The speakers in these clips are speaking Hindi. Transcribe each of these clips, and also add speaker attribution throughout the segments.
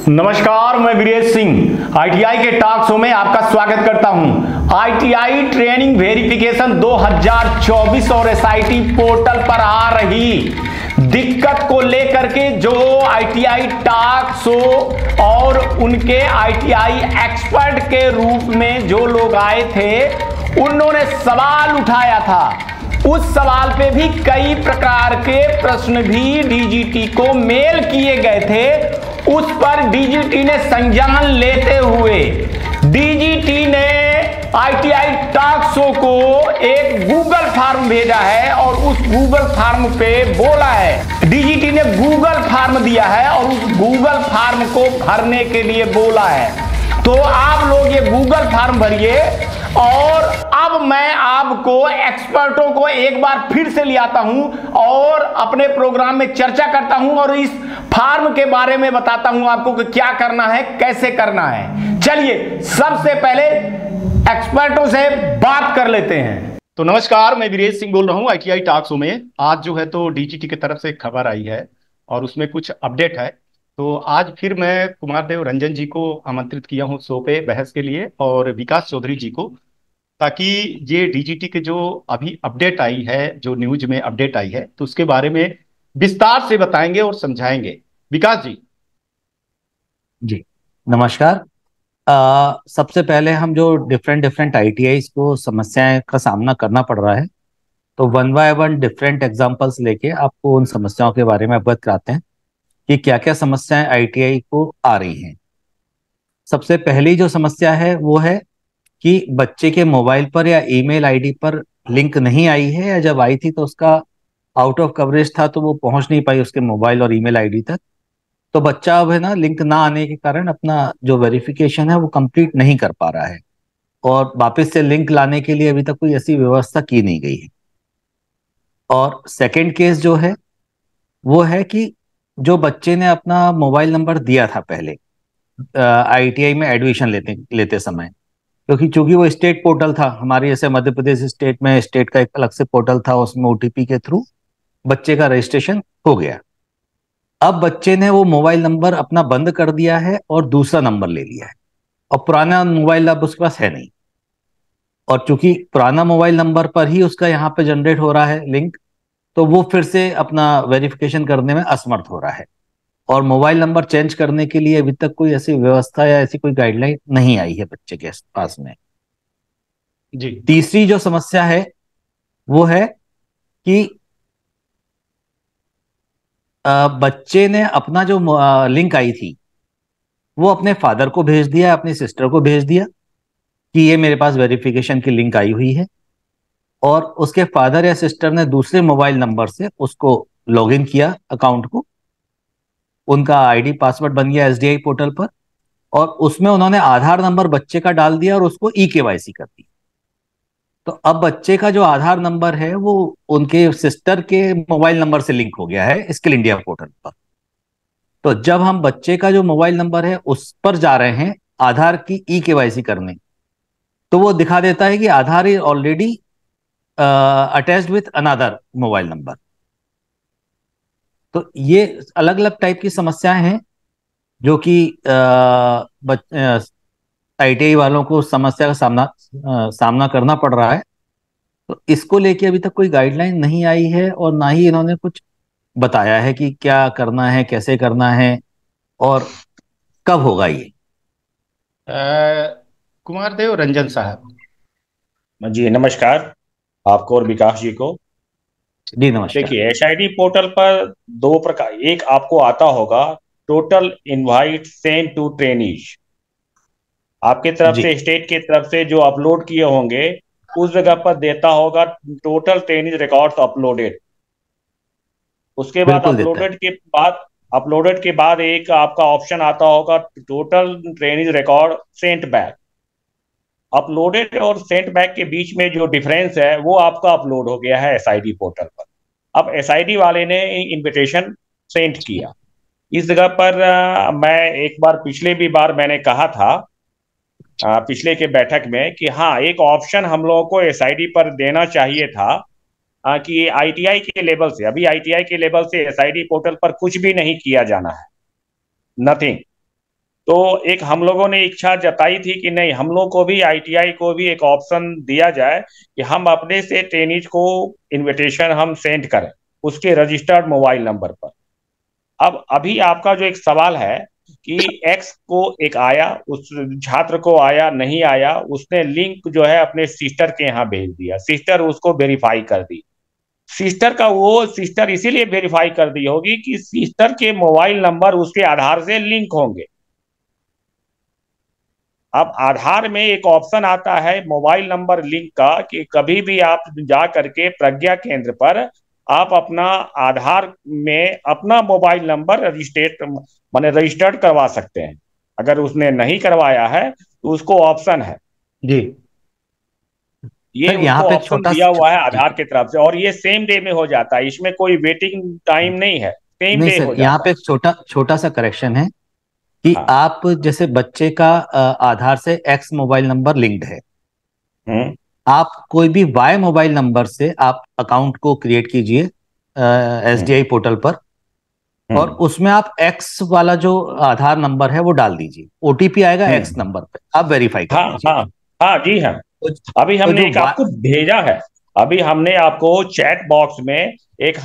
Speaker 1: नमस्कार, मैं वीरेश सिंह आईटीआई के टॉक शो में आपका स्वागत करता हूं। आईटीआई ट्रेनिंग वेरिफिकेशन 2024 और एसआईटी पोर्टल पर आ रही दिक्कत को लेकर के जो आईटीआई टॉक शो और उनके आईटीआई एक्सपर्ट के रूप में जो लोग आए थे उन्होंने सवाल उठाया था। उस सवाल पे भी कई प्रकार के प्रश्न भी डीजीटी को मेल किए गए थे। उस पर डीजीटी ने संज्ञान लेते हुए डीजीटी ने आईटीआई टॉक शो को एक गूगल फॉर्म भेजा है और उस गूगल फॉर्म पे बोला है, डीजीटी ने गूगल फॉर्म दिया है और उस गूगल फॉर्म को भरने के लिए बोला है। तो आप लोग ये गूगल फॉर्म भरिए और अब मैं आपको एक्सपर्टों को एक बार फिर से ले आता हूं और अपने प्रोग्राम में चर्चा करता हूं और इस फॉर्म के बारे में बताता हूं आपको कि क्या करना है, कैसे करना है। चलिए सबसे पहले एक्सपर्टों से बात कर लेते हैं। तो नमस्कार, मैं वीरेश सिंह बोल रहा हूं आईटीआई टॉक शो में। आज जो है तो डीजीटी की तरफ से एक खबर आई है और उसमें कुछ अपडेट है। तो आज फिर मैं कुमार देव रंजन जी को आमंत्रित किया हूँ शो पे बहस के लिए और विकास चौधरी जी को, ताकि ये डीजीटी के जो अभी अपडेट आई है, जो न्यूज में अपडेट आई है, तो उसके बारे में विस्तार से बताएंगे और समझाएंगे। विकास जी।
Speaker 2: जी नमस्कार। सबसे पहले हम जो डिफरेंट आईटीआईज को समस्याएं का सामना करना पड़ रहा है, तो one by one different examples लेके आपको उन समस्याओं के बारे में अवगत कराते हैं कि क्या क्या समस्याएं आईटीआई को आ रही हैं। सबसे पहली जो समस्या है वो है कि बच्चे के मोबाइल पर या ईमेल आईडी पर लिंक नहीं आई है, या जब आई थी तो उसका आउट ऑफ कवरेज था तो वो पहुंच नहीं पाई उसके मोबाइल और ईमेल आईडी तक। तो बच्चा अब है ना, लिंक ना आने के कारण अपना जो वेरिफिकेशन है वो कंप्लीट नहीं कर पा रहा है और वापस से लिंक लाने के लिए अभी तक कोई ऐसी व्यवस्था की नहीं गई है। और सेकंड केस जो है वो है कि जो बच्चे ने अपना मोबाइल नंबर दिया था पहले आईटीआई में एडमिशन लेते समय, क्योंकि चूंकि वो स्टेट पोर्टल था, हमारे जैसे मध्य प्रदेश स्टेट में स्टेट का एक अलग से पोर्टल था, उसमें ओटीपी के थ्रू बच्चे का रजिस्ट्रेशन हो गया। अब बच्चे ने वो मोबाइल नंबर अपना बंद कर दिया है और दूसरा नंबर ले लिया है और पुराना मोबाइल अब उसके पास है नहीं। और चूंकि पुराना मोबाइल नंबर पर ही उसका यहाँ पे जनरेट हो रहा है लिंक, तो वो फिर से अपना वेरिफिकेशन करने में असमर्थ हो रहा है और मोबाइल नंबर चेंज करने के लिए अभी तक कोई ऐसी व्यवस्था या ऐसी कोई गाइडलाइन नहीं आई है बच्चे के पास में।
Speaker 1: जी।
Speaker 2: तीसरी जो समस्या है वो है कि बच्चे ने अपना जो लिंक आई थी वो अपने फादर को भेज दिया, अपनी सिस्टर को भेज दिया कि ये मेरे पास वेरिफिकेशन की लिंक आई हुई है, और उसके फादर या सिस्टर ने दूसरे मोबाइल नंबर से उसको लॉगिन किया अकाउंट को, उनका आईडी पासवर्ड बन गया एसडीआई पोर्टल पर, और उसमें उन्होंने आधार नंबर बच्चे का डाल दिया और उसको ई केवाईसी कर दी। तो अब बच्चे का जो आधार नंबर है वो उनके सिस्टर के मोबाइल नंबर से लिंक हो गया है स्किल इंडिया पोर्टल पर। तो जब हम बच्चे का जो मोबाइल नंबर है उस पर जा रहे हैं आधार की ई केवाईसी करने, तो वो दिखा देता है कि Aadhaar is already attached with another mobile number. तो ये अलग अलग टाइप की समस्याएं हैं जो कि आईटीआई वालों को समस्या का सामना करना पड़ रहा है। तो इसको लेके अभी तक कोई गाइडलाइन नहीं आई है और ना ही इन्होंने कुछ बताया है कि क्या करना है, कैसे करना है और कब होगा ये।
Speaker 1: कुमार देव रंजन साहब
Speaker 3: जी नमस्कार आपको और विकास जी को।
Speaker 2: जी नमस्कार।
Speaker 3: देखिए एसआईडी पोर्टल पर दो प्रकार, एक आपको आता होगा total invite send to trainees, आपके तरफ से स्टेट के तरफ से जो अपलोड किए होंगे उस जगह पर देता होगा टोटल ट्रेनीज रिकॉर्ड्स अपलोडेड। उसके बाद अपलोडेड के बाद एक आपका ऑप्शन आता होगा total trainees record Saint back. Uploaded और सेंट बैक के बीच में जो डिफरेंस है वो आपका अपलोड हो गया है एसआईडी पोर्टल पर। अब एसआईडी वाले ने इनविटेशन सेंड किया। इस जगह पर मैं एक बार पिछले भी बार मैंने कहा था पिछले के बैठक में कि हाँ एक ऑप्शन हम लोगों को एसआईडी पर देना चाहिए था कि आईटीआई के लेवल से, अभी आईटीआई के लेवल से एसआईडी पोर्टल पर कुछ भी नहीं किया जाना है, नथिंग। तो एक हम लोगों ने इच्छा जताई थी कि नहीं, हम लोग को भी, आईटीआई को भी एक ऑप्शन दिया जाए कि हम अपने से ट्रेनीज को इनविटेशन हम सेंड करें उसके रजिस्टर्ड मोबाइल नंबर पर। अब अभी आपका जो एक सवाल है कि एक्स को एक आया, उस छात्र को आया, नहीं आया, उसने लिंक जो है अपने सिस्टर के यहाँ भेज दिया, सिस्टर उसको वेरीफाई कर दी। सिस्टर का वो सिस्टर इसीलिए वेरीफाई कर दी होगी कि सिस्टर के मोबाइल नंबर उसके आधार से लिंक होंगे। अब आधार में एक ऑप्शन आता है मोबाइल नंबर लिंक का कि कभी भी आप जा करके प्रज्ञा केंद्र पर आप अपना आधार में अपना मोबाइल नंबर रजिस्टर्ड करवा सकते हैं। अगर उसने नहीं करवाया है तो उसको ऑप्शन है,
Speaker 2: जी
Speaker 3: ये
Speaker 2: सर, यहाँ
Speaker 3: उसको
Speaker 2: पे एक
Speaker 3: ऑप्शन
Speaker 2: छोटा
Speaker 3: दिया हुआ है
Speaker 2: जी
Speaker 3: आधार की तरफ से, और ये सेम डे में हो जाता है, इसमें कोई वेटिंग टाइम नहीं है, सेम
Speaker 2: नहीं
Speaker 3: डे
Speaker 2: सर,
Speaker 3: हो
Speaker 2: यहाँ
Speaker 3: जाता
Speaker 2: पे
Speaker 3: है।
Speaker 2: एक छोटा छोटा सा करेक्शन है कि
Speaker 3: हाँ।
Speaker 2: आप जैसे बच्चे का आधार से एक्स मोबाइल नंबर लिंक्ड है,
Speaker 3: हम्म।
Speaker 2: आप कोई भी वाई मोबाइल नंबर से आप अकाउंट को क्रिएट कीजिए
Speaker 3: हम्म।
Speaker 2: एसडीआई पोर्टल पर, और
Speaker 3: हम्म।
Speaker 2: उसमें आप एक्स वाला जो आधार नंबर है वो डाल दीजिए, ओटीपी आएगा एक्स
Speaker 3: हम्म।
Speaker 2: नंबर पे, आप वेरीफाई कर
Speaker 3: हाँ
Speaker 2: लीजिए।
Speaker 3: हाँ हाँ जी हाँ।
Speaker 2: तो,
Speaker 3: अभी
Speaker 2: तो
Speaker 3: हमने
Speaker 2: जो
Speaker 3: एक आपको भेजा है, अभी हमने आपको चैट बॉक्स में एक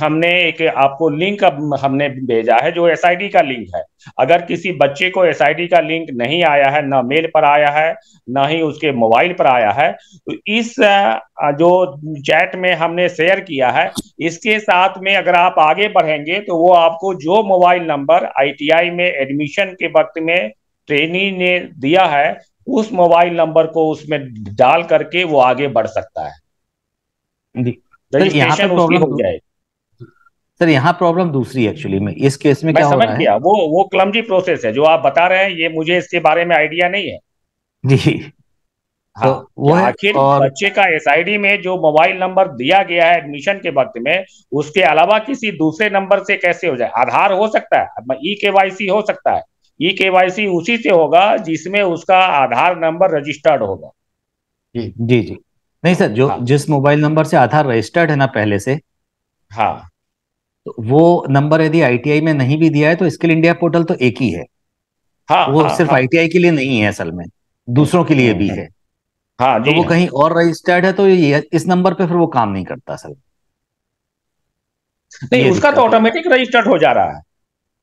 Speaker 3: आपको लिंक हमने भेजा है जो एसआईडी का लिंक है। अगर किसी बच्चे को एसआईडी का लिंक नहीं आया है, ना मेल पर आया है, ना ही उसके मोबाइल पर आया है, तो इस जो चैट में हमने शेयर किया है, इसके साथ में अगर आप आगे बढ़ेंगे तो वो आपको जो मोबाइल नंबर आईटीआई में एडमिशन के वक्त में ट्रेनी ने दिया है, उस मोबाइल नंबर को उसमें डाल करके वो आगे बढ़ सकता है,
Speaker 2: जी सर, यहाँ पे
Speaker 3: रजिस्ट्रेशन उसकी
Speaker 2: प्रॉब्लम
Speaker 3: हो जाएगी।
Speaker 2: सर यहाँ प्रॉब्लम दूसरी एक्चुअली में, इस केस में
Speaker 3: मैं
Speaker 2: क्या हो
Speaker 3: समझ
Speaker 2: रहा है।
Speaker 3: गया, वो क्लमजी प्रोसेस है जो आप बता रहे हैं, ये मुझे इसके बारे में आइडिया नहीं है।
Speaker 2: जी तो
Speaker 3: हाँ, कि
Speaker 2: वो है।
Speaker 3: आखिर
Speaker 2: और
Speaker 3: बच्चे का एसआईडी में जो मोबाइल नंबर दिया गया है एडमिशन के वक्त में, उसके अलावा किसी दूसरे नंबर से कैसे हो जाए। आधार हो सकता है, ई केवाईसी हो सकता है, ई केवाईसी उसी से होगा जिसमें उसका आधार नंबर रजिस्टर्ड होगा।
Speaker 2: जी जी जी नहीं सर, जो
Speaker 3: हाँ
Speaker 2: जिस मोबाइल नंबर से आधार रजिस्टर्ड है ना पहले से,
Speaker 3: हाँ
Speaker 2: तो वो नंबर यदि आईटीआई में नहीं भी दिया है तो स्किल इंडिया पोर्टल तो एक ही है,
Speaker 3: हाँ
Speaker 2: वो
Speaker 3: हाँ
Speaker 2: सिर्फ
Speaker 3: हाँ।
Speaker 2: आईटीआई के लिए नहीं है, असल में
Speaker 3: हम्म।
Speaker 2: दूसरों के लिए भी
Speaker 3: हम्म।
Speaker 2: है।
Speaker 3: हाँ
Speaker 2: तो
Speaker 3: जी
Speaker 2: वो
Speaker 3: हाँ।
Speaker 2: कहीं और रजिस्टर्ड है तो ये इस नंबर पे फिर वो काम नहीं करता सर,
Speaker 3: नहीं,
Speaker 2: ये
Speaker 3: उसका तो
Speaker 2: दिक्कत है।
Speaker 3: ऑटोमेटिक रजिस्टर्ड हो जा रहा है।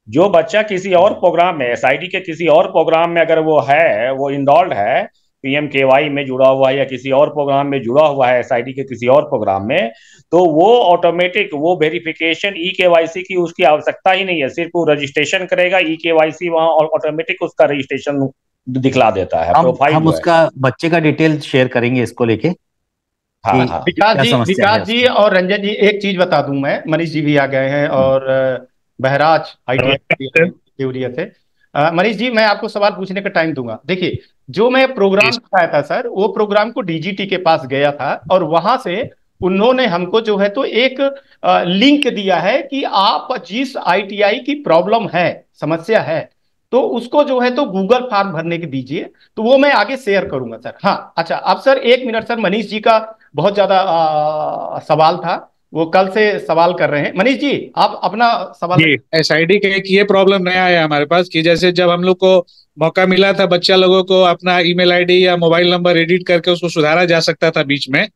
Speaker 3: जो बच्चा किसी और प्रोग्राम में, एसआईडी के किसी और प्रोग्राम में अगर वो है, वो इंडॉल्ड है, पीएमकेवाई में जुड़ा हुआ है या किसी और प्रोग्राम में जुड़ा हुआ है एसआईडी के किसी और प्रोग्राम में, तो वो ऑटोमेटिक वो वेरिफिकेशन ई केवाईसी की उसकी आवश्यकता ही नहीं है, सिर्फ वो रजिस्ट्रेशन करेगा, ई केवाईसी वहां ऑटोमेटिक उसका रजिस्ट्रेशन दिखला देता है, प्रोफाइल
Speaker 2: हम
Speaker 3: जो है।
Speaker 2: उसका बच्चे का डिटेल शेयर करेंगे इसको लेके
Speaker 3: हाँ
Speaker 2: कि
Speaker 3: हाँ।
Speaker 1: विकास
Speaker 2: क्या
Speaker 1: जी,
Speaker 2: समस्या है
Speaker 1: विकास जी
Speaker 2: उसकी।
Speaker 1: और रंजन जी, एक चीज बता दूं मैं, मनीष जी भी आ गए हैं और बहराज आईटीआई देवरिया से। मनीष जी, मैं आपको सवाल पूछने का टाइम दूंगा। देखिए, जो मैं प्रोग्राम बताया था सर, वो प्रोग्राम को डीजीटी के पास गया था और वहां से उन्होंने हमको जो है तो एक लिंक दिया है कि आप जिस आईटीआई की प्रॉब्लम है, समस्या है, तो उसको जो है तो गूगल फॉर्म भरने के दीजिए, तो वो मैं आगे शेयर करूंगा सर। हाँ अच्छा, अब सर एक मिनट सर, मनीष जी का बहुत ज्यादा सवाल था, वो कल से सवाल कर रहे हैं। मनीष जी, आप अपना सवाल
Speaker 4: जी, एसआईडी का एक ये प्रॉब्लम नया आया हमारे पास कि जैसे जब हम लोग को मौका मिला था, बच्चा लोगों को अपना ईमेल आईडी या मोबाइल नंबर एडिट करके उसको सुधारा जा सकता था बीच में,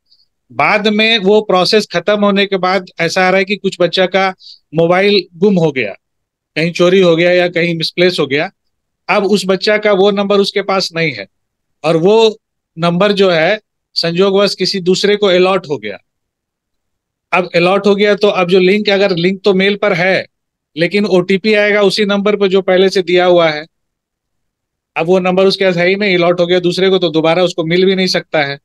Speaker 4: बाद में वो प्रोसेस खत्म होने के बाद ऐसा आ रहा है कि कुछ बच्चा का मोबाइल गुम हो गया, कहीं चोरी हो गया या कहीं मिसप्लेस हो गया। अब उस बच्चा का वो नंबर उसके पास नहीं है, और वो नंबर जो है संजोगवश किसी दूसरे को अलॉट हो गया। अब अलॉट हो गया तो अब जो लिंक, अगर लिंक तो मेल पर है लेकिन ओटीपी आएगा उसी नंबर पर जो पहले से दिया हुआ है। अब वो नंबर उसके पास है ही नहीं, अलॉट हो गया दूसरे को, तो दोबारा उसको मिल भी नहीं सकता है।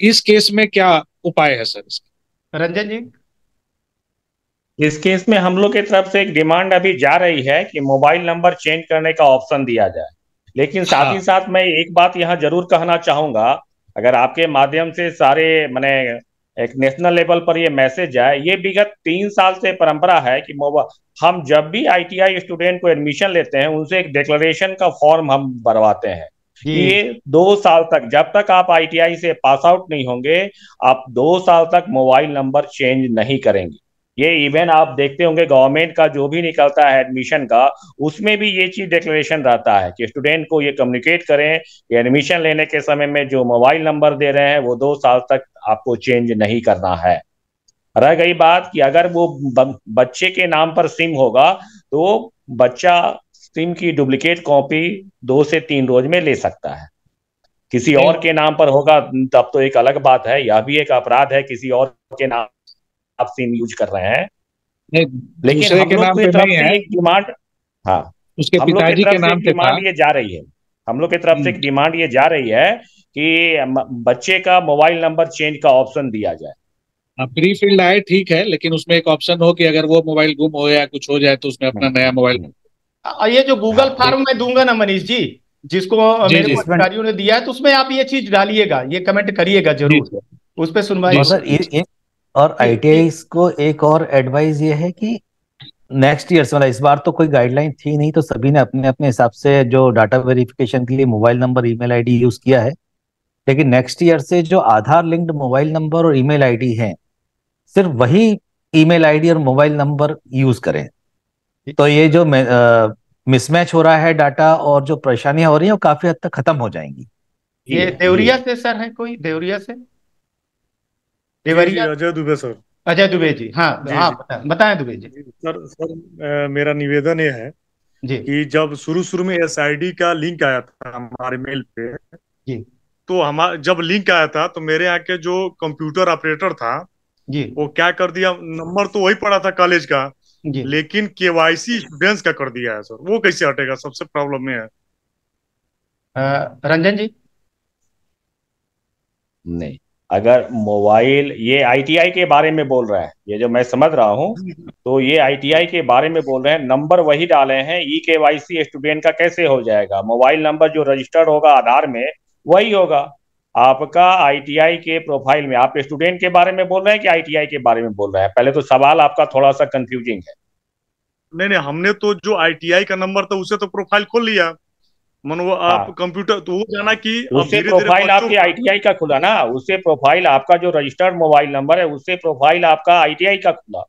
Speaker 4: इस केस में क्या उपाय है सर इसका?
Speaker 1: रंजन जी।
Speaker 3: इस केस में हम लोग की तरफ से एक डिमांड अभी जा रही है कि मोबाइल नंबर चेंज करने का ऑप्शन दिया जाए, लेकिन साथ ही
Speaker 4: हाँ
Speaker 3: साथ मैं एक बात यहाँ जरूर कहना चाहूंगा, अगर आपके माध्यम से सारे मैंने एक नेशनल लेवल पर ये मैसेज जाए, ये विगत 3 साल से परंपरा है कि हम जब भी आईटीआई स्टूडेंट को एडमिशन लेते हैं उनसे एक डिक्लेरेशन का फॉर्म हम भरवाते हैं
Speaker 1: जी
Speaker 3: कि ये 2 साल तक, जब तक आप आईटीआई से पास आउट नहीं होंगे, आप 2 साल तक मोबाइल नंबर चेंज नहीं करेंगे। ये इवन आप देखते होंगे गवर्नमेंट का जो भी निकलता है एडमिशन का, उसमें भी ये चीज डिक्लेरेशन रहता है कि स्टूडेंट को ये कम्युनिकेट करें कि एडमिशन लेने के समय में जो मोबाइल नंबर दे रहे हैं वो 2 साल तक आपको चेंज नहीं करना है। रह गई बात कि अगर वो बच्चे के नाम पर सिम होगा तो बच्चा सिम की डुप्लीकेट कॉपी 2 से 3 रोज में ले सकता है। किसी और के नाम पर होगा तब तो एक अलग बात है, यह भी एक अपराध है, किसी और के नाम आप सिम यूज कर रहे हैं। लेकिन हम लोग की तरफ से एक डिमांड, हाँ,
Speaker 4: उसके
Speaker 3: हम लोग की
Speaker 4: पिताजी के
Speaker 3: तरफ से
Speaker 4: नाम
Speaker 3: एक
Speaker 4: पे था।
Speaker 3: डिमांड ये जा रही है, हम लोग की तरफ से एक डिमांड ये जा रही है कि बच्चे का मोबाइल नंबर चेंज का ऑप्शन दिया जाए।
Speaker 4: प्री फिल्ड आए ठीक है, लेकिन उसमें एक ऑप्शन हो कि अगर वो मोबाइल गुम हो या कुछ हो जाए तो उसमें अपना नया मोबाइल।
Speaker 1: ये जो गूगल फॉर्म मैं दूंगा ना मनीष जी, जिसको मेरे को अधिकारियों ने दिया है, तो उसमें आप ये चीज डालिएगा, ये कमेंट करिएगा जरूर, उस पर सुनवाई।
Speaker 2: सर और आईटीआई को एक और एडवाइस ये है कि नेक्स्ट ईयर से, मतलब इस बार तो कोई गाइडलाइन थी नहीं, तो सभी ने अपने अपने हिसाब से जो डाटा वेरिफिकेशन के लिए mobile number email ID use किया है। लेकिन नेक्स्ट ईयर से जो आधार लिंक्ड मोबाइल नंबर और ईमेल आईडी है, सिर्फ वही ईमेल आईडी और मोबाइल नंबर यूज करें। तो ये जो मिसमैच हो रहा है डाटा और जो परेशानियां हो रही हैं वो काफी हद तक खत्म हो जाएंगी।
Speaker 1: ये देवरिया से सर है कोई, देवरिया से? देवरिया,
Speaker 5: अजय दुबे सर।
Speaker 1: अजय दुबे जी, हाँ हाँ, बताएं दुबे जी।
Speaker 5: सर मेरा निवेदन ये है
Speaker 1: जी
Speaker 5: कि जब शुरू में एसआईडी का लिंक आया था हमारे मेल पे
Speaker 1: जी,
Speaker 5: तो हमारा जब लिंक आया था तो मेरे यहाँ के जो कंप्यूटर ऑपरेटर था
Speaker 1: जी
Speaker 5: वो क्या कर दिया, नंबर तो वही पड़ा था कॉलेज का,
Speaker 1: जी,
Speaker 5: लेकिन केवाईसी स्टूडेंट्स का कर दिया है सर। वो कैसे हटेगा, सबसे प्रॉब्लम में है।
Speaker 1: रंजन जी।
Speaker 3: नहीं, अगर मोबाइल, ये आईटीआई के बारे में बोल रहा है, ये जो मैं समझ रहा हूँ, तो ये आईटीआई के बारे में बोल रहे हैं, नंबर वही डाले हैं। ई केवाईसी स्टूडेंट का कैसे हो जाएगा? मोबाइल नंबर जो रजिस्टर्ड होगा आधार में वही होगा आपका आईटीआई के प्रोफाइल में। आप स्टूडेंट के बारे में बोल रहे हैं कि आईटीआई के बारे में बोल रहे हैं? पहले तो सवाल आपका थोड़ा सा कंफ्यूजिंग है।
Speaker 5: नहीं, हमने तो जो आईटीआई का नंबर था उसे तो प्रोफाइल खोल लिया, मन वो आप कंप्यूटर तो वो जाना कि
Speaker 3: उससे प्रोफाइल आपके आईटीआई का खुला ना, उससे प्रोफाइल आपका जो रजिस्टर्ड मोबाइल नंबर है उससे प्रोफाइल आपका आईटीआई का खुला।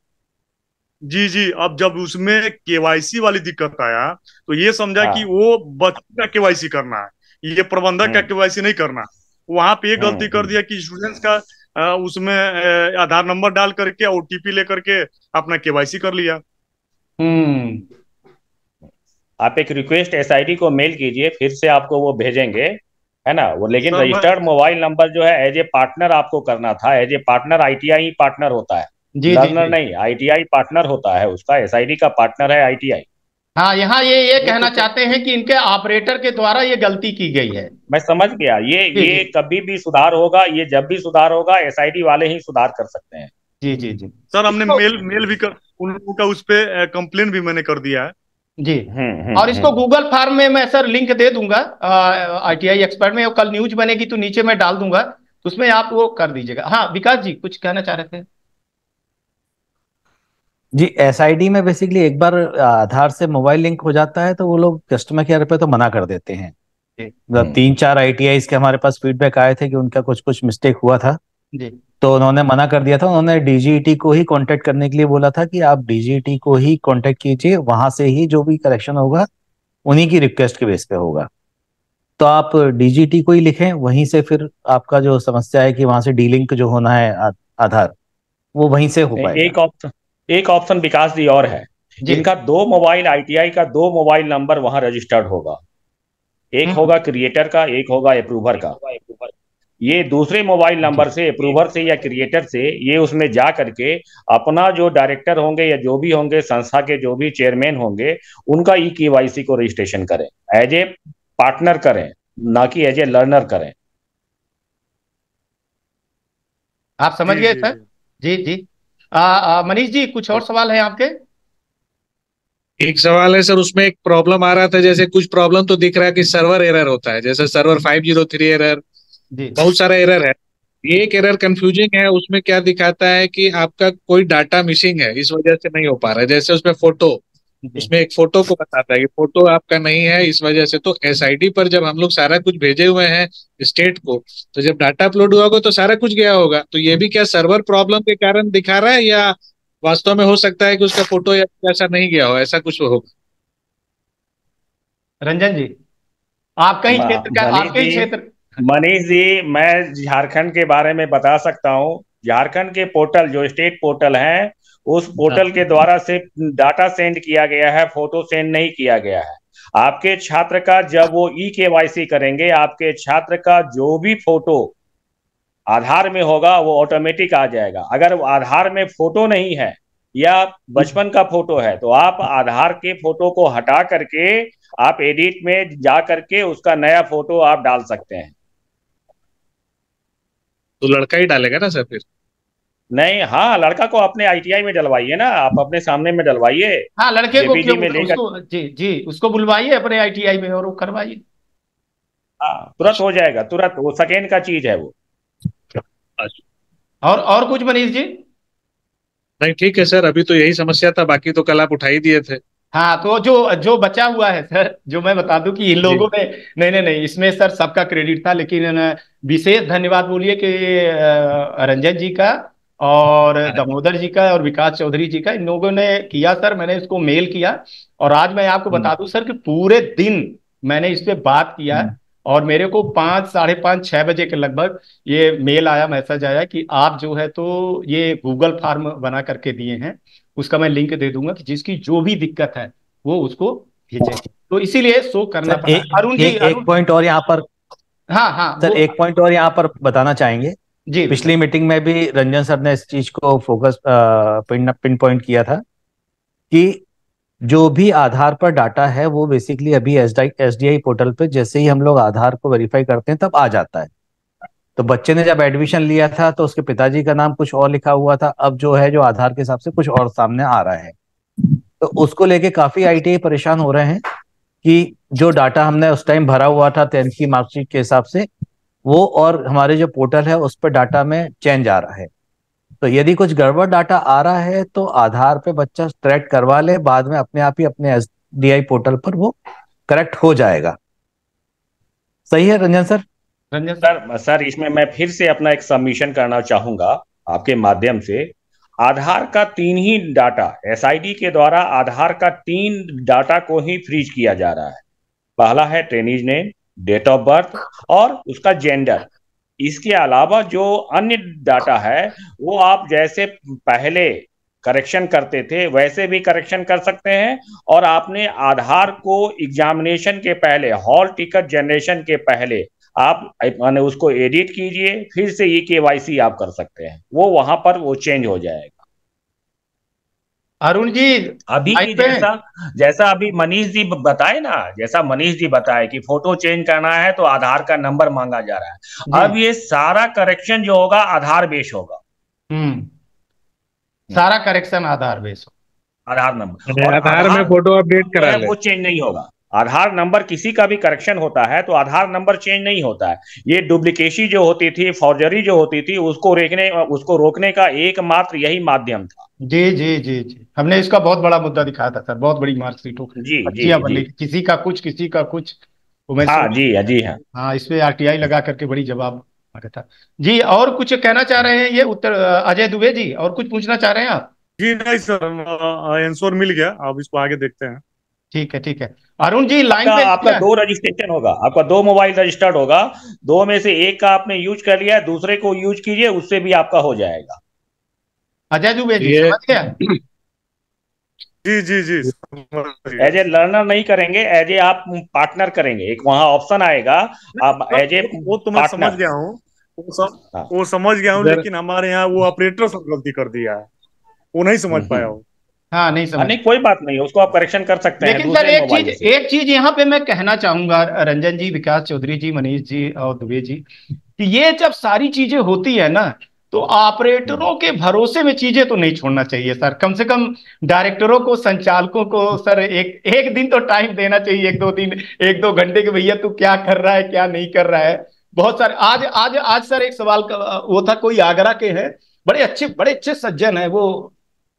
Speaker 5: जी जी, अब जब उसमें केवाईसी वाली दिक्कत आया तो ये समझा कि वो बच्चे का केवाईसी करना है, ये प्रबंधक का केवाईसी नहीं करना। वहां पे ये गलती कर दिया कि स्टूडेंट्स का उसमें आधार नंबर डाल करके ओटीपी लेकर के अपना केवाईसी कर लिया।
Speaker 3: आप एक रिक्वेस्ट एसआईडी को मेल कीजिए, फिर से आपको वो भेजेंगे, है ना वो। लेकिन रजिस्टर्ड मोबाइल नंबर जो है एज ए पार्टनर आपको करना था। As a partner ITI partner होता है, लर्नर नहीं। आईटीआई पार्टनर होता है उसका, एसआईडी का पार्टनर है आईटीआई।
Speaker 1: हाँ, यहाँ ये कहना चाहते हैं कि इनके ऑपरेटर के द्वारा ये गलती की गई है।
Speaker 3: मैं समझ गया, ये कभी भी सुधार होगा, ये जब भी सुधार होगा एसआईडी वाले ही सुधार कर सकते हैं।
Speaker 1: जी जी जी
Speaker 5: सर, हमने मेल भी कर, उन लोगों का उस पे कंप्लेन भी मैंने कर दिया है
Speaker 1: जी। और इसको गूगल फॉर्म में मैं सर लिंक दे दूंगा आईटीआई एक्सपर्ट में, कल न्यूज बनेगी तो नीचे मैं डाल दूंगा, तो उसमें आप वो कर दीजिएगा। हाँ विकास जी कुछ कहना चाह रहे थे?
Speaker 2: जी, एसआईडी में बेसिकली एक बार आधार से मोबाइल लिंक हो जाता है तो वो लोग कस्टमर केयर पे तो मना कर देते हैं। मतलब 3-4 आईटीआई के हमारे पास फीडबैक आए थे कि उनका कुछ मिस्टेक हुआ था
Speaker 1: जी,
Speaker 2: तो उन्होंने मना कर दिया था। उन्होंने डीजीटी को ही कांटेक्ट करने के लिए बोला था कि आप डीजीटी को ही कांटेक्ट कीजिए, वहां से ही जो भी करेक्शन होगा उन्हीं की रिक्वेस्ट के बेस पे होगा। तो आप डीजीटी को ही लिखें, वहीं से फिर आपका जो समस्या है कि वहां से डीलिंक जो होना है आधार, वो वहीं से हो पाएगा।
Speaker 3: एक ऑप्शन विकास जी और है, जिनका 2 मोबाइल आईटीआई का 2 मोबाइल नंबर वहां रजिस्टर्ड होगा, एक होगा क्रिएटर का, एक होगा अप्रूवर का। ये दूसरे मोबाइल नंबर से, अप्रूवर से या क्रिएटर से, ये उसमें जा करके अपना जो डायरेक्टर होंगे या जो भी होंगे, संस्था के जो भी चेयरमैन होंगे, उनका ई केवाईसी को रजिस्ट्रेशन करें। एज ए पार्टनर करें, ना कि एज ए लर्नर करें।
Speaker 1: आप समझ गए सर? जी जी। मनीष जी कुछ और सवाल है आपके?
Speaker 4: एक सवाल है सर, उसमें एक प्रॉब्लम आ रहा था, जैसे कुछ प्रॉब्लम तो दिख रहा है कि सर्वर एरर होता है, जैसे सर्वर 503 एरर, बहुत सारा एरर है। एक एरर कंफ्यूजिंग है, उसमें क्या दिखाता है कि आपका कोई डाटा मिसिंग है, इस वजह से नहीं हो पा रहा है। जैसे उसमें फोटो, उसमें एक फोटो को बताता है कि फोटो आपका नहीं है, इस वजह से। तो एसआईडी पर जब हम लोग सारा कुछ भेजे हुए हैं स्टेट को, तो जब डाटा अपलोड हुआ होगा तो सारा कुछ गया होगा। तो ये भी क्या सर्वर प्रॉब्लम के कारण दिखा रहा है या वास्तव में हो सकता है कि उसका फोटो या ऐसा नहीं गया हो, ऐसा कुछ हो।
Speaker 1: रंजन जी, आपका ही क्षेत्र का,
Speaker 3: मनीष
Speaker 1: आपके ही
Speaker 3: जी,
Speaker 1: क्षेत्र।
Speaker 3: मनीष जी, मैं झारखंड के बारे में बता सकता हूँ। झारखंड के पोर्टल जो स्टेट पोर्टल हैं, उस पोर्टल के द्वारा सिर्फ डाटा सेंड किया गया है, फोटो सेंड नहीं किया गया है। आपके छात्र का जब वो ई-केवाईसी करेंगे, आपके छात्र का जो भी फोटो आधार में होगा वो ऑटोमेटिक आ जाएगा। अगर आधार में फोटो नहीं है या बचपन का फोटो है, तो आप आधार के फोटो को हटा करके आप एडिट में जा करके उसका नया फोटो आप डाल सकते हैं।
Speaker 4: तो लड़का ही डालेगा ना सर फिर?
Speaker 3: नहीं, हाँ, लड़का को अपने आईटीआई में डलवाइए ना, आप अपने सामने में डलवाइए,
Speaker 1: हाँ, लड़के को
Speaker 3: जेपीजी
Speaker 1: क्यों,
Speaker 3: में लेकर।
Speaker 1: उसको जी जी उसको बुलवाइए अपने आईटीआई में और वो करवाइए।
Speaker 3: हाँ, तुरंत हो जाएगा, तुरंत, वो सेकेंड का चीज है वो।
Speaker 1: और कुछ मनीष जी?
Speaker 4: नहीं, ठीक है सर, अभी तो यही समस्या था, बाकी तो कल आप उठा ही दिए थे।
Speaker 1: हाँ, तो जो जो बचा हुआ है सर, जो मैं बता दूं कि इन
Speaker 4: जी।
Speaker 1: लोगों ने, नहीं नहीं नहीं, इसमें सर सबका क्रेडिट था, लेकिन विशेष धन्यवाद बोलिए कि रंजन जी का और दामोदर जी का और विकास चौधरी जी का, इन लोगों ने किया सर। मैंने इसको मेल किया और आज मैं आपको बता दूं सर कि पूरे दिन मैंने इस पे बात किया और मेरे को 5, साढ़े 5, 6 बजे के लगभग ये मेल आया, मैसेज आया कि आप जो है तो ये गूगल फॉर्म बना करके दिए हैं, उसका मैं लिंक दे दूंगा कि जिसकी जो भी दिक्कत है वो उसको भेजे। तो इसीलिए शो करना
Speaker 2: सर
Speaker 1: पड़ा।
Speaker 2: एक
Speaker 1: अरुण जी,
Speaker 2: एक एक पॉइंट और यहाँ पर,
Speaker 1: हाँ हाँ
Speaker 2: सर
Speaker 1: वो,
Speaker 2: एक पॉइंट और यहाँ पर बताना चाहेंगे।
Speaker 1: जी
Speaker 2: पिछली मीटिंग में भी रंजन सर ने इस चीज को फोकस पिन पॉइंट किया था कि जो भी आधार पर डाटा है वो बेसिकली अभी एसडीआई पोर्टल पे जैसे ही हम लोग आधार को वेरीफाई करते हैं तब आ जाता है। तो बच्चे ने जब एडमिशन लिया था तो उसके पिताजी का नाम कुछ और लिखा हुआ था, अब जो है जो आधार के हिसाब से कुछ और सामने आ रहा है। तो उसको लेके काफी आईटीआई परेशान हो रहे हैं कि जो डाटा हमने उस टाइम भरा हुआ था 10th की मार्कशीट के हिसाब से, वो और हमारे जो पोर्टल है उस पर डाटा में चेंज आ रहा है। तो यदि कुछ गड़बड़ डाटा आ रहा है तो आधार पे बच्चा ट्रैक करवा ले, बाद में अपने आप ही अपने एसडीआई पोर्टल पर वो करेक्ट हो जाएगा। सही है Ranjan sir?
Speaker 1: Ranjan sir.
Speaker 3: Sir, इसमें मैं फिर से अपना एक सबमिशन करना चाहूंगा आपके माध्यम से। आधार का 3 ही डाटा, एसआईडी के द्वारा आधार का 3 डाटा को ही फ्रीज किया जा रहा है। पहला है trainees name, date of birth और उसका जेंडर। इसके अलावा जो अन्य डाटा है वो आप जैसे पहले करेक्शन करते थे वैसे भी करेक्शन कर सकते हैं। और आपने आधार को एग्जामिनेशन के पहले, हॉल टिकट जनरेशन के पहले आप माने उसको एडिट कीजिए, फिर से ये केवाईसी आप कर सकते हैं, वो वहां पर वो चेंज हो जाएगा।
Speaker 1: अरुण जी
Speaker 3: अभी की जैसा जैसा अभी मनीष जी बताए ना, जैसा मनीष जी बताए कि फोटो चेंज करना है तो आधार का नंबर मांगा जा रहा है, अब ये सारा करेक्शन जो होगा आधार बेस होगा।
Speaker 1: सारा करेक्शन आधार बेस,
Speaker 3: आधार नंबर, और
Speaker 4: आधार में फोटो अपडेट करा ले,
Speaker 3: वो चेंज नहीं होगा। आधार नंबर किसी का भी करेक्शन होता है तो आधार नंबर चेंज नहीं होता है। ये डुप्लीकेसी जो होती थी, फॉर्जरी जो होती थी, उसको रोकने का एकमात्र यही माध्यम था।
Speaker 1: जी जी जी जी, हमने इसका बहुत बड़ा मुद्दा दिखाया था सर, बहुत बड़ी मार्कशीट हो,
Speaker 3: जी जी
Speaker 1: पर्चियां बन
Speaker 3: जी।
Speaker 1: रही, किसी का कुछ किसी का कुछ, तो मैं
Speaker 3: हाँ
Speaker 1: सोच,
Speaker 3: जी, जी हाँ।
Speaker 1: हाँ इस पे आरटीआई लगा करके बड़ी जवाब आ रहा था। जी, और कुछ कहना चाह रहे हैं ये उत्तर अजय दुबे जी, और कुछ पूछना चाह रहे हैं आप?
Speaker 5: जी नहीं सर, आंसर मिल गया, अब इसको आगे देखते हैं।
Speaker 1: ठीक है ठीक है। अरुण जी लाइन
Speaker 3: आपका
Speaker 1: पे
Speaker 3: आपका 2 रजिस्ट्रेशन होगा, आपका 2 मोबाइल रजिस्टर्ड होगा, 2 में से एक का आपने यूज कर लिया है, दूसरे को यूज कीजिए, उससे भी आपका हो जाएगा।
Speaker 1: अजय दुबे जी
Speaker 4: ये
Speaker 1: समझ गया?
Speaker 5: जी जी जी,
Speaker 3: एज ए लर्नर नहीं करेंगे, एज ए आप पार्टनर करेंगे। एक वहां ऑप्शन आएगा, आप एज ए
Speaker 5: वो तो मैं समझ
Speaker 3: पार्टनर।
Speaker 5: गया हूँ,
Speaker 3: हाँ।
Speaker 5: वो समझ गया हूँ,
Speaker 4: इधर
Speaker 5: लेकिन हमारे यहाँ वो ऑपरेटर सब गलती कर दिया है, वो नहीं समझ पाया हो।
Speaker 1: हाँ नहीं समझ।
Speaker 3: नहीं, कोई बात नहीं है, उसको आप करेक्शन कर सकते हैं
Speaker 1: लेकिन सर
Speaker 3: दूसरे मोबाइल से।
Speaker 1: एक चीज यहाँ पे मैं कहना चाहूंगा रंजन जी, विकास चौधरी जी, मनीष जी और दुबे जी, कि ये जब सारी चीजें होती है ना, तो ऑपरेटरों के भरोसे में चीजें तो नहीं छोड़ना चाहिए सर। कम से कम डायरेक्टरों को, संचालकों को सर एक एक दिन तो टाइम देना चाहिए, 1-2 दिन, 1-2 घंटे के, भैया तू क्या कर रहा है क्या नहीं कर रहा है। बहुत सारे आज आज आज सर एक सवाल का वो था, कोई आगरा के हैं, बड़े अच्छे सज्जन है वो,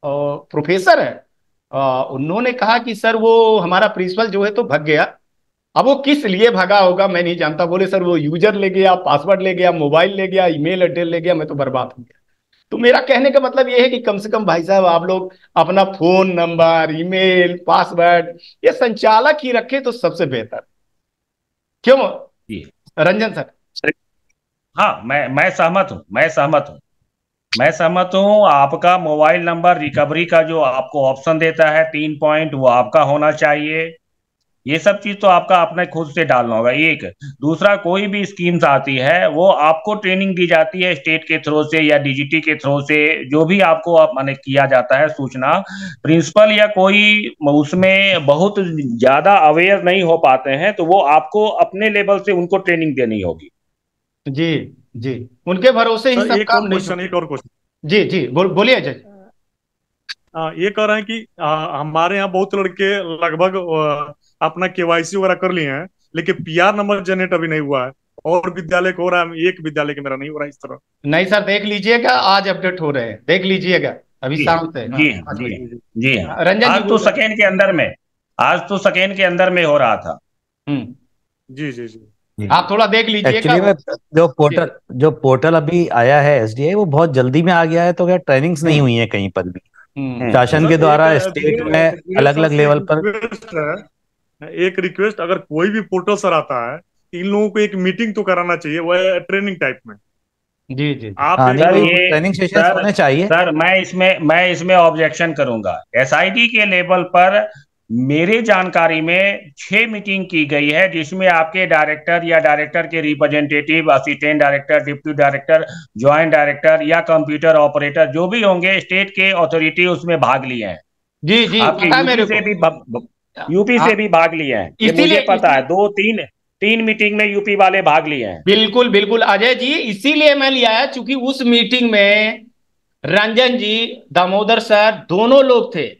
Speaker 1: प्रोफेसर है, उन्होंने कहा कि सर वो हमारा प्रिंसिपल जो है तो भाग गया। अब वो किस लिए भागा होगा मैं नहीं जानता, बोले सर वो यूजर ले गया, पासवर्ड ले गया, मोबाइल ले गया, ईमेल एड्रेस ले गया, मैं तो बर्बाद हो गया। तो मेरा कहने का मतलब ये है कि कम से कम भाई साहब आप लोग अपना फोन नंबर, ईमेल, पासवर्ड ये संचालक ही रखे तो सबसे बेहतर। क्यों
Speaker 3: जी
Speaker 1: रंजन सर?
Speaker 3: हाँ, मैं सहमत हूँ, मैं सहमत हूँ। आपका मोबाइल नंबर रिकवरी का जो आपको ऑप्शन देता है 3 पॉइंट, वो आपका होना चाहिए। ये सब चीज तो आपका अपने खुद से डालना होगा। एक दूसरा, कोई भी स्कीम्स आती है वो आपको ट्रेनिंग दी जाती है स्टेट के थ्रू से या डीजीटी के थ्रू से, जो भी आपको माने किया जाता है सूचना। प्रिंसिपल या कोई उसमें बहुत ज्यादा अवेयर नहीं हो पाते हैं, तो वो आपको अपने लेवल से उनको ट्रेनिंग देनी होगी।
Speaker 1: जी जी, उनके भरोसे ही
Speaker 5: सर
Speaker 1: सब
Speaker 5: एक
Speaker 1: काम
Speaker 5: और
Speaker 1: नहीं
Speaker 5: क्वेश्चन,
Speaker 1: चलते।
Speaker 5: एक और क्वेश्चन।
Speaker 1: जी जी, बोलिए अजय।
Speaker 5: ये कह रहे हैं कि हमारे यहाँ बहुत लड़के लगभग अपना केवाईसी वगैरह कर लिए हैं, लेकिन पीआर नंबर जनरेट अभी नहीं हुआ है। और विद्यालय को हो रहा है, एक विद्यालय के मेरा नहीं हो रहा है इस तरह।
Speaker 1: नहीं सर, देख लीजिएगा, आज अपडेट हो रहे हैं, देख लीजिएगा अभी
Speaker 3: जी
Speaker 1: शाम से। हाँ
Speaker 3: जी
Speaker 1: 5
Speaker 3: जी
Speaker 1: बजे।
Speaker 3: जी हाँ।
Speaker 1: रंजन जी
Speaker 3: आज तो
Speaker 1: बोल रहे
Speaker 3: सेकेंड के अंदर में आज तो सेकेंड के अंदर में हो रहा था।
Speaker 1: हैं। हम्म।
Speaker 5: जी जी जी।
Speaker 1: आप थोड़ा देख लीजिएगा
Speaker 2: एक्चुअली में जो
Speaker 1: जी।
Speaker 2: पोर्टल अभी आया है एसडीआई, वो बहुत जल्दी में आ गया है, तो क्या ट्रेनिंग्स नहीं
Speaker 1: हम्म
Speaker 2: हुई है कहीं पर भी।
Speaker 1: हम्म।
Speaker 2: शासन के
Speaker 5: सर एक
Speaker 2: द्वारा स्टेट में अलग
Speaker 5: सर
Speaker 2: अलग
Speaker 5: से एक
Speaker 2: लेवल पर।
Speaker 5: रिक्वेस्ट है, एक रिक्वेस्ट, अगर कोई भी पोर्टल सर आता है, इन लोगों को एक मीटिंग तो कराना चाहिए, वह ट्रेनिंग टाइप में।
Speaker 1: जी जी जी।
Speaker 5: आप
Speaker 2: हाँ,
Speaker 5: एक
Speaker 2: नहीं,
Speaker 3: सर
Speaker 2: वही
Speaker 3: ये
Speaker 2: ट्रेनिंग सेशंस
Speaker 3: सर
Speaker 2: होने चाहिए।
Speaker 3: सर मैं इसमें ऑब्जेक्शन करूंगा। एसआईटी के लेवल पर मेरे जानकारी में 6 मीटिंग की गई है, जिसमें आपके डायरेक्टर या डायरेक्टर के representative, assistant director, deputy director, joint director या कंप्यूटर ऑपरेटर जो भी होंगे स्टेट के अथॉरिटी उसमें भाग लिए हैं।
Speaker 1: जी जी,
Speaker 3: आपके
Speaker 1: पता है मेरे को।
Speaker 3: यूपी से
Speaker 1: हाँ,
Speaker 3: भी भाग लिए हैं, ये
Speaker 1: इसीलिए
Speaker 3: मुझे पता है।
Speaker 1: इसी
Speaker 3: दो तीन तीन मीटिंग में यूपी वाले भाग लिए हैं।
Speaker 1: बिल्कुल बिल्कुल अजय जी, इसीलिए मैं लिया है, चूंकि उस मीटिंग में रंजन जी, दामोदर सर दोनों लोग थे।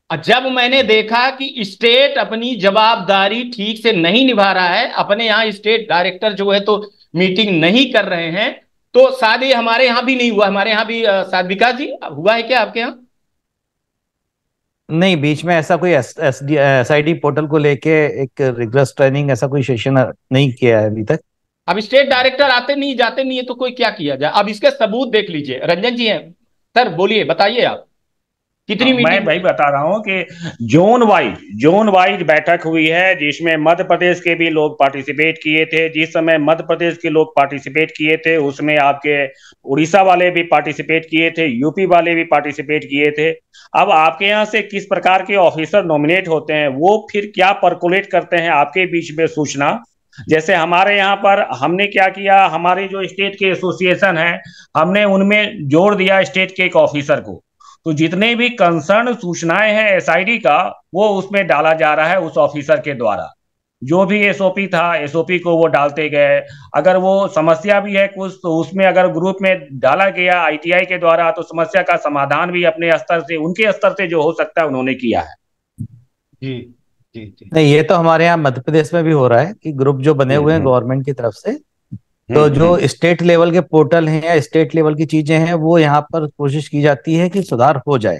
Speaker 1: और जब मैंने देखा कि स्टेट अपनी जवाबदारी ठीक से नहीं निभा रहा है, अपने यहाँ स्टेट डायरेक्टर जो है तो मीटिंग नहीं कर रहे हैं, तो शायद ये हमारे यहाँ भी नहीं हुआ। हमारे यहाँ भी शायद विकास जी हुआ है क्या आपके यहाँ?
Speaker 2: नहीं, बीच में ऐसा कोई एसआईडी पोर्टल को लेके एक रिगरस ट्रेनिंग, ऐसा कोई सेशन नहीं किया है अभी तक।
Speaker 1: अब स्टेट डायरेक्टर आते नहीं जाते नहीं है तो कोई क्या किया जाए? अब इसके सबूत देख लीजिए। रंजन जी हैं सर, बोलिए, बताइए आप कितनी
Speaker 3: मैं
Speaker 1: मीटिंग
Speaker 3: वही
Speaker 1: हुई?
Speaker 3: बता रहा हूं कि जोन वाइज बैठक हुई है, जिसमें मध्य प्रदेश के भी लोग पार्टिसिपेट किए थे। जिस समय मध्य प्रदेश के लोग पार्टिसिपेट किए थे, उसमें आपके उड़ीसा वाले भी पार्टिसिपेट किए थे, यूपी वाले भी पार्टिसिपेट किए थे। अब आपके यहाँ से किस प्रकार के ऑफिसर नॉमिनेट होते हैं, वो फिर क्या परकुलेट करते हैं आपके बीच में सूचना। जैसे हमारे यहाँ पर हमने क्या किया, हमारे जो स्टेट के एसोसिएशन है, हमने उनमें जोड़ दिया स्टेट के एक ऑफिसर को। तो जितने भी कंसर्न सूचनाएं हैं एसआईडी का, वो उसमें डाला जा रहा है उस ऑफिसर के द्वारा। जो भी एसओपी था, एसओपी को वो डालते गए। अगर वो समस्या भी है कुछ, तो उसमें अगर ग्रुप में डाला गया आईटीआई के द्वारा, तो समस्या का समाधान भी अपने स्तर से, उनके स्तर से जो हो सकता है उन्होंने किया है।
Speaker 1: जी जी जी।
Speaker 2: नहीं, ये तो हमारे यहाँ मध्य प्रदेश में भी हो रहा है कि ग्रुप जो बने हुए हैं गवर्नमेंट की तरफ से, तो जो स्टेट लेवल के पोर्टल हैं या स्टेट लेवल की चीजें हैं, वो यहाँ पर कोशिश की जाती है कि सुधार हो जाए।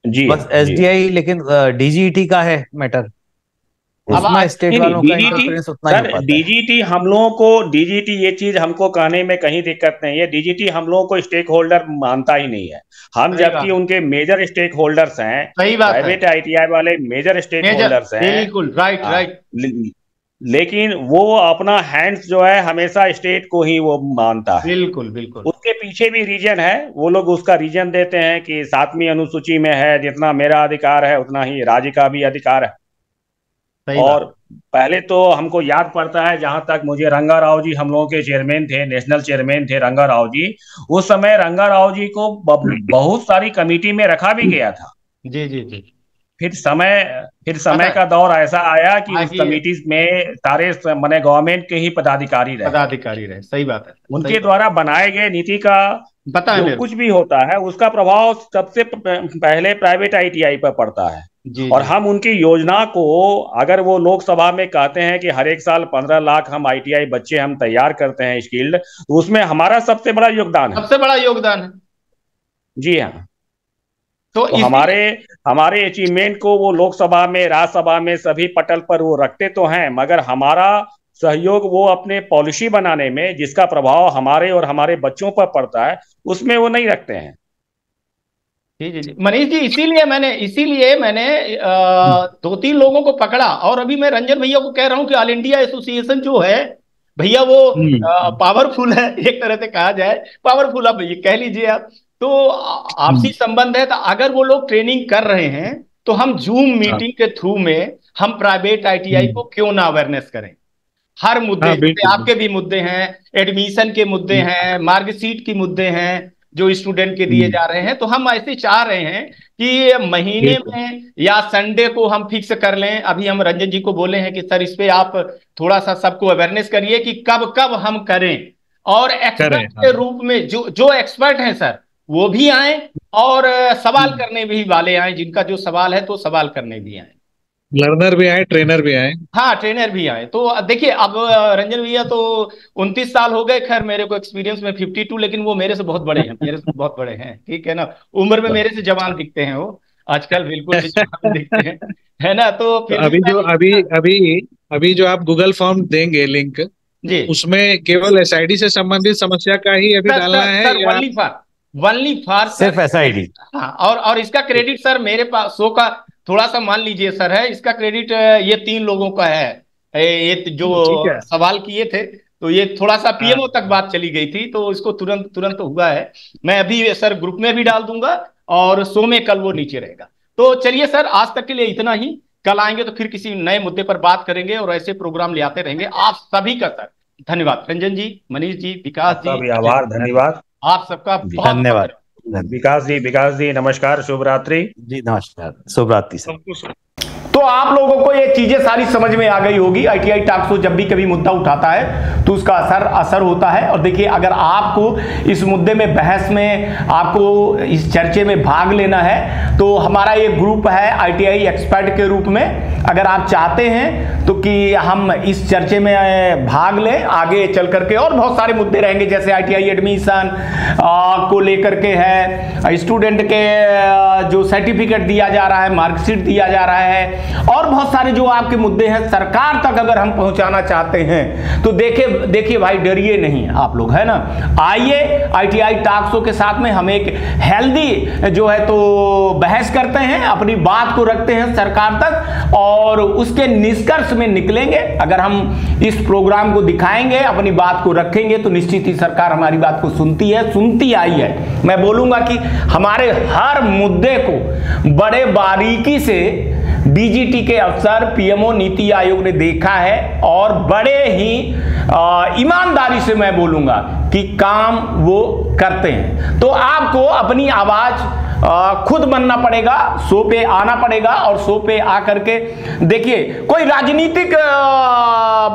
Speaker 3: जी
Speaker 2: बस एसडीआई, लेकिन डीजीटी का है मैटर,
Speaker 1: अब
Speaker 2: उसमें स्टेट वालों का
Speaker 3: डीजीटी,
Speaker 2: इंटरफेरेंस उतना ही
Speaker 3: सर
Speaker 2: हो पाता है।
Speaker 3: डीजीटी हम लोगों को, डीजीटी ये चीज हमको कहने में कहीं दिक्कत नहीं है। डीजीटी हम लोगों को स्टेक होल्डर मानता ही नहीं है। हम
Speaker 1: सही
Speaker 3: जबकि
Speaker 1: बात,
Speaker 3: उनके मेजर स्टेक होल्डर्स हैं,
Speaker 1: सही बात है।
Speaker 3: प्राइवेट आईटीआई वाले मेजर स्टेक
Speaker 1: मेजर,
Speaker 3: होल्डर्स हैं।
Speaker 1: बिल्कुल राइट
Speaker 3: हाँ,
Speaker 1: राइट।
Speaker 3: लेकिन वो अपना हैंड्स जो है हमेशा स्टेट को ही वो मानता है।
Speaker 1: बिल्कुल बिल्कुल।
Speaker 3: उसके पीछे भी रीजन है, वो लोग उसका रीजन देते हैं कि 7वीं अनुसूची में है, जितना मेरा अधिकार है उतना ही राज्य का भी अधिकार है।
Speaker 1: सही
Speaker 3: और
Speaker 1: बात।
Speaker 3: पहले तो हमको याद पड़ता है, जहां तक मुझे, रंगा राव जी हम लोगों के चेयरमैन थे, नेशनल चेयरमैन थे रंगा राव जी। उस समय रंगा राव जी को बहुत सारी कमेटी में रखा भी गया था।
Speaker 1: जी जी जी।
Speaker 3: फिर
Speaker 1: पता
Speaker 3: समय
Speaker 1: है,
Speaker 3: का दौर ऐसा आया कि उस
Speaker 1: आगे
Speaker 3: कमेटी में सारे माने गवर्नमेंट के ही पदाधिकारी रहे।
Speaker 1: पदाधिकारी रहे, सही बात है, सही
Speaker 3: उनके
Speaker 1: बात।
Speaker 3: द्वारा बनाए गए नीति का
Speaker 1: पता है
Speaker 3: जो
Speaker 1: मेरे
Speaker 3: कुछ
Speaker 1: को।
Speaker 3: भी होता है, उसका प्रभाव सबसे पहले प्राइवेट आईटीआई पर पड़ता है।
Speaker 1: जी
Speaker 3: और
Speaker 1: जी।
Speaker 3: हम उनकी योजना को, अगर वो लोकसभा में कहते हैं कि हर एक साल 15 लाख हम आईटीआई बच्चे हम तैयार करते हैं स्किल्ड, तो उसमें हमारा सबसे बड़ा योगदान है।
Speaker 1: सबसे बड़ा योगदान है।
Speaker 3: जी हाँ।
Speaker 1: तो
Speaker 3: तो
Speaker 1: इसी
Speaker 3: हमारे अचीवमेंट को वो लोकसभा में, राज्यसभा में सभी पटल पर वो रखते तो हैं, मगर हमारा सहयोग वो अपने पॉलिसी बनाने में, जिसका प्रभाव हमारे और हमारे बच्चों पर पड़ता है, उसमें वो नहीं रखते हैं।
Speaker 1: जी जी जी मनीष जी, इसीलिए मैंने 2-3 लोगों को पकड़ा, और अभी मैं रंजन भैया को कह रहा हूँ कि ऑल इंडिया एसोसिएशन जो है भैया वो पावरफुल है, एक तरह से कहा जाए पावरफुल, अब ये कह लीजिए आप। तो आपसी संबंध है, तो अगर वो लोग ट्रेनिंग कर रहे हैं तो हम जूम मीटिंग के थ्रू में हम प्राइवेट आईटीआई को क्यों ना अवेयरनेस करें। हर मुद्दे, जैसे आपके भी मुद्दे हैं, एडमिशन के मुद्दे हैं, मार्कशीट के मुद्दे हैं जो स्टूडेंट के दिए जा रहे हैं, तो हम ऐसे चाह रहे हैं कि महीने में या संडे को हम फिक्स कर लें। अभी हम रंजन जी को बोले हैं कि सर इस पे आप थोड़ा सा सबको अवेयरनेस करिए कि कब कब हम करें, और एक्सपर्ट के रूप में जो एक्सपर्ट हैं सर वो भी आए, और सवाल करने भी वाले आए, जिनका जो सवाल है तो सवाल करने भी आए,
Speaker 4: लर्नर भी आए, ट्रेनर भी आए।
Speaker 1: हाँ ट्रेनर भी आए। तो देखिए अब रंजन भैया तो 29 साल हो गए, खैर मेरे को एक्सपीरियंस में 52, लेकिन वो मेरे से बहुत बड़े हैं, मेरे से बहुत बड़े हैं, ठीक है ना, उम्र में मेरे से जवान दिखते हैं वो आजकल, बिल्कुल भी जवान दिखते हैं, है ना। तो फिर
Speaker 4: अभी जो आप गूगल फॉर्म देंगे लिंक
Speaker 1: जी,
Speaker 4: उसमें केवल एसआईडी से संबंधित समस्या का ही अभी डालना है
Speaker 1: सर,
Speaker 4: या
Speaker 1: वनली फॉर
Speaker 2: सिर्फ एसआईडी?
Speaker 1: हाँ, और इसका क्रेडिट सर मेरे पास शो का थोड़ा सा मान लीजिए सर है, इसका क्रेडिट ये 3 लोगों का है। ये जो सवाल किए थे तो ये थोड़ा सा पीएमओ तक बात चली गई थी, तो इसको तुरंत हुआ है। मैं अभी सर ग्रुप में भी डाल दूंगा और शो में कल वो नीचे रहेगा। तो चलिए सर, आज तक के लिए इतना ही, कल आएंगे तो फिर किसी नए मुद्दे पर बात करेंगे और ऐसे प्रोग्राम ले आते रहेंगे। आप सभी का सर धन्यवाद, रंजन जी, मनीष जी, विकास जी,
Speaker 3: आभार, धन्यवाद
Speaker 1: आप सबका
Speaker 2: धन्यवाद।
Speaker 3: विकास जी नमस्कार, शुभ रात्रि
Speaker 2: जी, नमस्कार, शुभ रात्रि सर।
Speaker 1: तो आप लोगों को ये चीजें सारी समझ में आ गई होगी। आईटीआई टॉक्स शो जब भी कभी मुद्दा उठाता है तो उसका असर होता है। और देखिए, अगर आपको इस मुद्दे में, बहस में, आपको इस चर्चे में भाग लेना है तो हमारा ये ग्रुप है आईटीआई एक्सपर्ट के रूप में। अगर आप चाहते हैं तो कि हम इस चर्चे में भाग लें आगे चल करके, और बहुत सारे मुद्दे रहेंगे जैसे आईटीआई एडमिशन को लेकर के है, स्टूडेंट के जो सर्टिफिकेट दिया जा रहा है, मार्कशीट दिया जा रहा है, और बहुत सारे जो आपके मुद्दे हैं सरकार तक अगर हम पहुंचाना चाहते हैं तो देखिए भाई, डरिए नहीं आप लोग, है ना। आइए आईटीआई टॉक्स शो के साथ में हम एक हेल्दी जो है तो बहस करते हैं, अपनी बात को रखते हैं सरकार तक, और उसके निष्कर्ष में निकलेंगे। अगर हम इस प्रोग्राम को दिखाएंगे, अपनी बात को रखेंगे, तो निश्चित ही सरकार हमारी बात को सुनती आई है। मैं बोलूंगा कि हमारे हर मुद्दे को बड़े बारीकी से डीजीटी के अफसर, पीएमओ, नीति आयोग ने देखा है, और बड़े ही ईमानदारी से मैं बोलूंगा कि काम वो करते हैं। तो आपको अपनी आवाज खुद बनना पड़ेगा, शो पे आना पड़ेगा, और शो पे आकर के देखिए, कोई राजनीतिक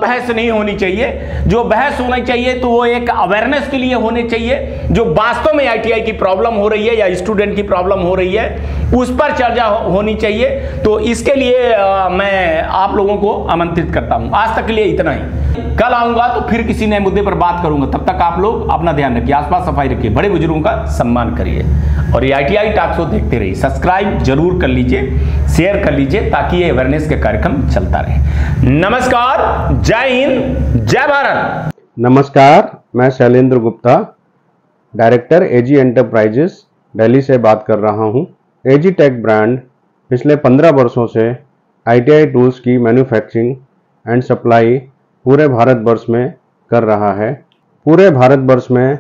Speaker 1: बहस नहीं होनी चाहिए। जो बहस होनी चाहिए तो वो एक अवेयरनेस के लिए होने चाहिए, जो वास्तव में आईटीआई की प्रॉब्लम हो रही है या स्टूडेंट की प्रॉब्लम हो रही है उस पर चर्चा होनी चाहिए। तो इसके लिए मैं आप लोगों को आमंत्रित करता हूं। आज तक के लिए इतना ही, कल आऊंगा तो फिर किसी नए मुद्दे पर बात करूंगा। तब तक आप लोग अपना ध्यान रखिए, आसपास सफाई रखिए, बड़े बुजुर्गों का सम्मान करिए, और ये आईटीआई टॉक्स शो देखते रहिए। सब्सक्राइब जरूर कर लीजिए, शेयर कर लीजिए, ताकि ये अवेयरनेस के कार्यक्रम चलता रहे। नमस्कार, जय हिंद, जय भारत।
Speaker 6: नमस्कार, मैं शैलेंद्र गुप्ता, डायरेक्टर एजी एंटरप्राइजेस दिल्ली से बात कर रहा हूं। एजी टेक ब्रांड पिछले 15 वर्षों से आईटीआई टूल्स की मैन्युफैक्चरिंग एंड सप्लाई पूरे भारतवर्ष में कर रहा है। पूरे भारतवर्ष में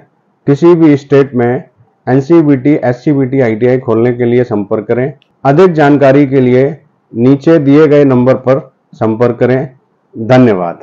Speaker 6: किसी भी स्टेट में एनसीबीटी, एससीबीटी आईटीआई खोलने के लिए संपर्क करें। अधिक जानकारी के लिए नीचे दिए गए नंबर पर संपर्क करें। धन्यवाद।